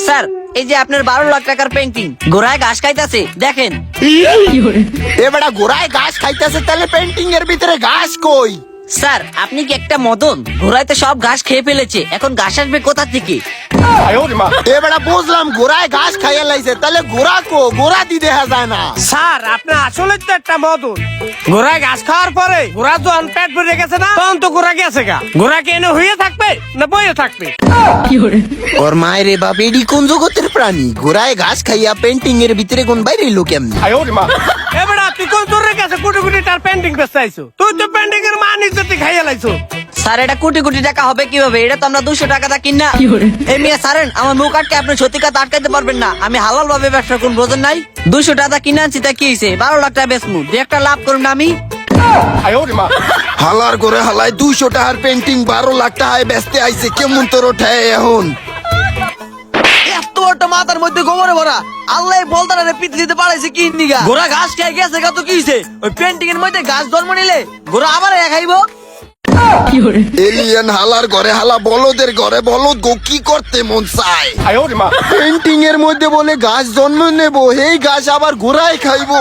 Sir এই যে আপনার 12 লাখ টাকার পেন্টিং ঘোড়ায় ঘাস খাইতেছে দেখেন। এবারে ঘোড়ায় ঘাস খাইতেছে, তাহলে পেন্টিং এর ভিতরে ঘাস কই? স্যার আপনি কি একটা মদন? ঘোড়ায় তো সব ঘাস খেয়ে ফেলেছে, এখন ঘাস আসবে কোথা থেকে? এবারে বুঝলাম ঘোড়ায় ঘাস খাইয়া লাইছে, তাহলে ঘোড়া কো? ঘোড়া দি দেখা যায় না। স্যার আপনি আসলে তো একটা মদন। ঘোড়ায় ঘাস খাওয়ার পরে ঘোড়া যখন পেট ভরে গেছে না, তখন তো ঘোড়া গেছে গা। ঘোড়া কি এনে হয়ে থাকবে না বইয়ে থাকবে? ওর মায়ের রে বাপ, এডি কোন জগতের প্রাণী? ঘোড়ায় ঘাস খাইয়া পেন্টিং এর ভিতরে কোন বাইরে এলো কেমনি? এবারে তুই কোন তোর কাছে কোটি কোটি টাকার পেন্টিং বেচতে আইছো? তুই তো পেন্টিং এর মান ইজ্জতি খাইয়া লাইছো। স্যার এটা কোটি কোটি টাকা হবে কিভাবে? এটা তো আমরা 200 টাকা দা কিনা। এই মিয়া সারেন আমার মুখ আটকে আপনি সত্যি কথা আটকাইতে পারবেন না। আমি হালাল ভাবে ব্যবসা করুন, বোঝেন নাই? 200 টাকা কিনে আনছি, তা কি হয়েছে? 12 লাখ টাকা বেচমু, দু একটা লাভ করুন আমি। হালার করে হালায় 200 টাকার পেন্টিং 12 লাখ টাকায় বেচতে আইছে, কেমন তোর ওঠায় এখন? এত একটা মাথার মধ্যে গোবরে ভরা, আল্লাহ বলতারে পিঠ দিতে পারাইছে কি নিগা? ঘোড়া ঘাস খেয়ে গেছে গা, তো কি হইছে? ওই পেন্টিং এর মধ্যে ঘাস জন্ম নিলে ঘোড়া আবার খাইবো। এলিয়েন হালার ঘরে হালা বলদের ঘরে বলদ গো, কি করতে মন চায়? পেন্টিং এর মধ্যে বলে ঘাস জন্ম নেবো, এই ঘাস আবার ঘোড়ায় খাইবো।